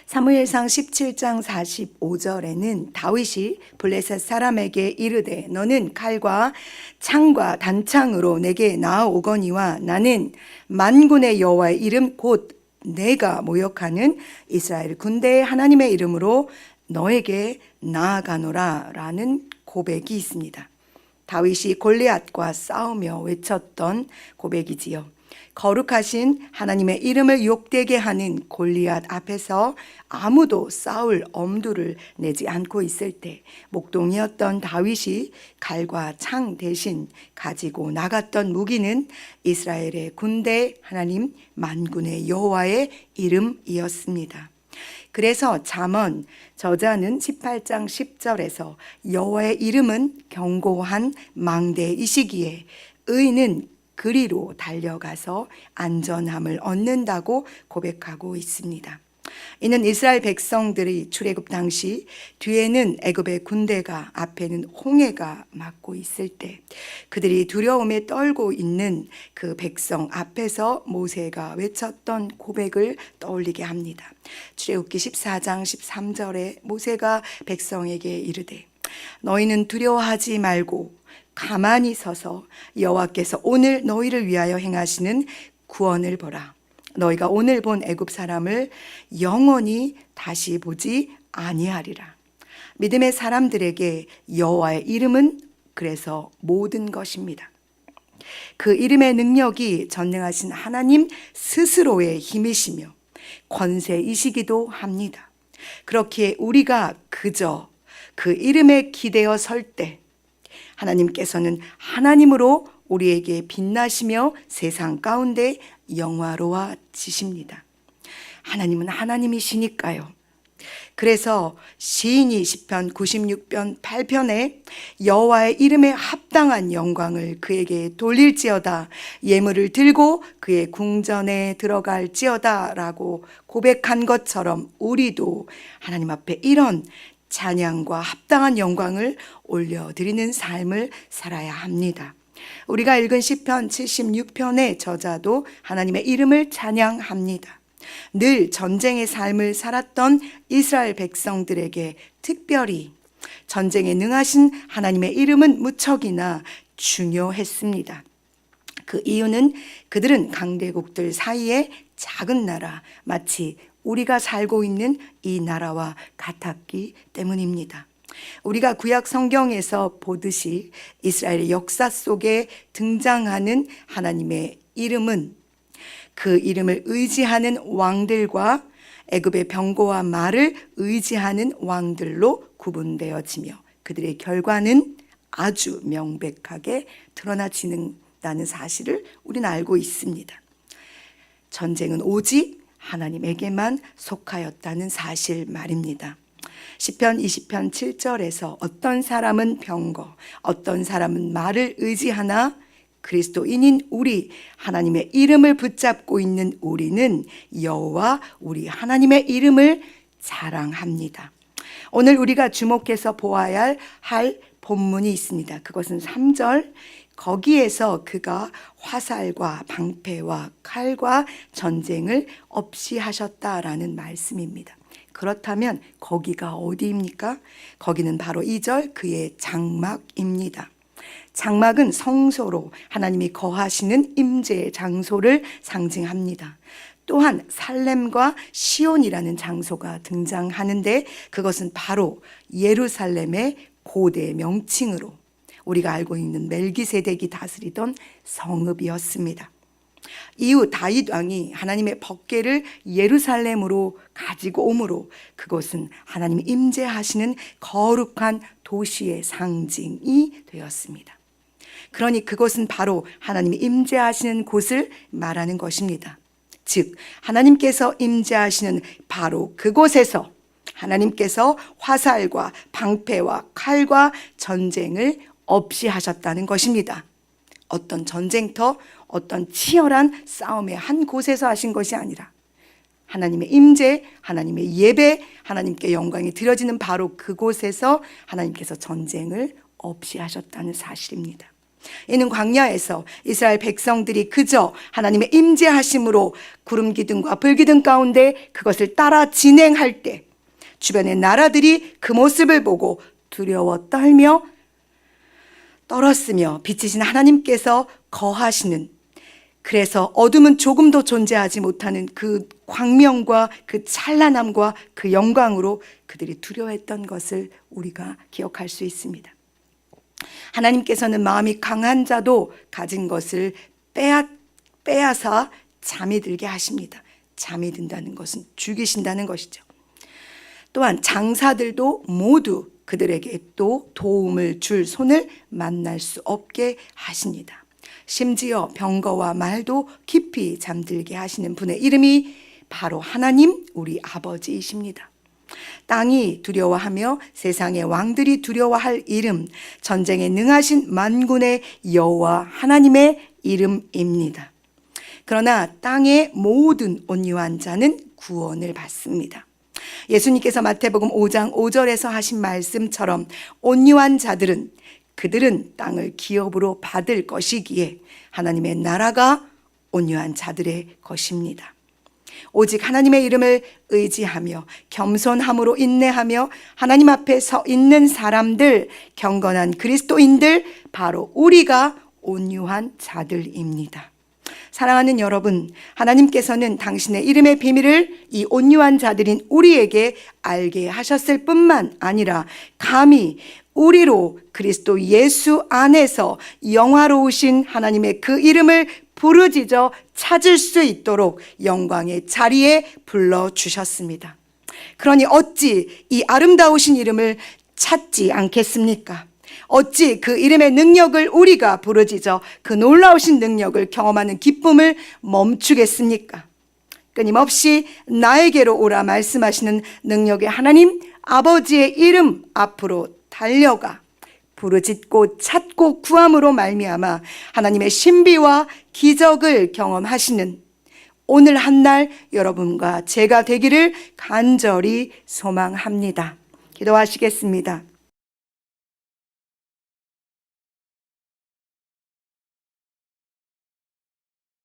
사무엘상 17장 45절에는 다윗이 블레셋 사람에게 이르되 너는 칼과 창과 단창으로 내게 나아오거니와 나는 만군의 여호와의 이름 곧 내가 모욕하는 이스라엘 군대의 하나님의 이름으로 너에게 나아가노라 라는 고백이 있습니다. 다윗이 골리앗과 싸우며 외쳤던 고백이지요. 거룩하신 하나님의 이름을 욕되게 하는 골리앗 앞에서 아무도 싸울 엄두를 내지 않고 있을 때 목동이었던 다윗이 칼과 창 대신 가지고 나갔던 무기는 이스라엘의 군대 하나님 만군의 여호와의 이름이었습니다. 그래서 잠언 저자는 18장 10절에서 여호와의 이름은 견고한 망대이시기에 의인은 그리로 달려가서 안전함을 얻는다고 고백하고 있습니다. 이는 이스라엘 백성들이 출애굽 당시 뒤에는 애굽의 군대가 앞에는 홍해가 막고 있을 때 그들이 두려움에 떨고 있는 그 백성 앞에서 모세가 외쳤던 고백을 떠올리게 합니다. 출애굽기 14장 13절에 모세가 백성에게 이르되 너희는 두려워하지 말고 가만히 서서 여호와께서 오늘 너희를 위하여 행하시는 구원을 보라. 너희가 오늘 본 애굽 사람을 영원히 다시 보지 아니하리라. 믿음의 사람들에게 여호와의 이름은 그래서 모든 것입니다. 그 이름의 능력이 전능하신 하나님 스스로의 힘이시며 권세이시기도 합니다. 그렇기에 우리가 그저 그 이름에 기대어 설 때 하나님께서는 하나님으로 우리에게 빛나시며 세상 가운데 영화로워지십니다. 하나님은 하나님이시니까요. 그래서 시인이 시편 96편 8편에 여호와의 이름에 합당한 영광을 그에게 돌릴지어다 예물을 들고 그의 궁전에 들어갈지어다 라고 고백한 것처럼 우리도 하나님 앞에 이런 찬양과 합당한 영광을 올려드리는 삶을 살아야 합니다. 우리가 읽은 시편 76편의 저자도 하나님의 이름을 찬양합니다. 늘 전쟁의 삶을 살았던 이스라엘 백성들에게 특별히 전쟁에 능하신 하나님의 이름은 무척이나 중요했습니다. 그 이유는 그들은 강대국들 사이에 작은 나라, 마치 우리가 살고 있는 이 나라와 같았기 때문입니다. 우리가 구약 성경에서 보듯이 이스라엘의 역사 속에 등장하는 하나님의 이름은 그 이름을 의지하는 왕들과 애굽의 병거와 말을 의지하는 왕들로 구분되어지며 그들의 결과는 아주 명백하게 드러나지는다는 사실을 우리는 알고 있습니다. 전쟁은 오직 하나님에게만 속하였다는 사실 말입니다. 시편 20편 7절에서 어떤 사람은 병거, 어떤 사람은 말을 의지하나 그리스도인인 우리 하나님의 이름을 붙잡고 있는 우리는 여호와 우리 하나님의 이름을 자랑합니다. 오늘 우리가 주목해서 보아야 할 본문이 있습니다. 그것은 3절. 거기에서 그가 화살과 방패와 칼과 전쟁을 없이 하셨다라는 말씀입니다. 그렇다면 거기가 어디입니까? 거기는 바로 2절 그의 장막입니다. 장막은 성소로 하나님이 거하시는 임재의 장소를 상징합니다. 또한 살렘과 시온이라는 장소가 등장하는데 그것은 바로 예루살렘의 고대 명칭으로 우리가 알고 있는 멜기세덱이 다스리던 성읍이었습니다. 이후 다윗 왕이 하나님의 법궤를 예루살렘으로 가지고 오므로 그것은 하나님이 임재하시는 거룩한 도시의 상징이 되었습니다. 그러니 그것은 바로 하나님이 임재하시는 곳을 말하는 것입니다. 즉 하나님께서 임재하시는 바로 그곳에서 하나님께서 화살과 방패와 칼과 전쟁을 없이 하셨다는 것입니다. 어떤 전쟁터, 어떤 치열한 싸움의 한 곳에서 하신 것이 아니라 하나님의 임재, 하나님의 예배, 하나님께 영광이 드려지는 바로 그곳에서 하나님께서 전쟁을 없이 하셨다는 사실입니다. 이는 광야에서 이스라엘 백성들이 그저 하나님의 임재하심으로 구름 기둥과 불 기둥 가운데 그것을 따라 진행할 때 주변의 나라들이 그 모습을 보고 두려워 떨며 떨었으며 빛이신 하나님께서 거하시는, 그래서 어둠은 조금도 존재하지 못하는 그 광명과 그 찬란함과 그 영광으로 그들이 두려워했던 것을 우리가 기억할 수 있습니다. 하나님께서는 마음이 강한 자도 가진 것을 빼앗아 잠이 들게 하십니다. 잠이 든다는 것은 죽이신다는 것이죠. 또한 장사들도 모두 그들에게 또 도움을 줄 손을 만날 수 없게 하십니다. 심지어 병거와 말도 깊이 잠들게 하시는 분의 이름이 바로 하나님 우리 아버지이십니다. 땅이 두려워하며 세상의 왕들이 두려워할 이름, 전쟁에 능하신 만군의 여호와 하나님의 이름입니다. 그러나 땅의 모든 온유한 자는 구원을 받습니다. 예수님께서 마태복음 5장 5절에서 하신 말씀처럼 온유한 자들은 그들은 땅을 기업으로 받을 것이기에 하나님의 나라가 온유한 자들의 것입니다. 오직 하나님의 이름을 의지하며 겸손함으로 인내하며 하나님 앞에 서 있는 사람들, 경건한 그리스도인들, 바로 우리가 온유한 자들입니다. 사랑하는 여러분, 하나님께서는 당신의 이름의 비밀을 이 온유한 자들인 우리에게 알게 하셨을 뿐만 아니라 감히 우리로 그리스도 예수 안에서 영화로우신 하나님의 그 이름을 부르짖어 찾을 수 있도록 영광의 자리에 불러주셨습니다. 그러니 어찌 이 아름다우신 이름을 찾지 않겠습니까? 어찌 그 이름의 능력을 우리가 부르짖어 그 놀라우신 능력을 경험하는 기쁨을 멈추겠습니까? 끊임없이 나에게로 오라 말씀하시는 능력의 하나님 아버지의 이름 앞으로 달려가 부르짖고 찾고 구함으로 말미암아 하나님의 신비와 기적을 경험하시는 오늘 한날 여러분과 제가 되기를 간절히 소망합니다. 기도하시겠습니다.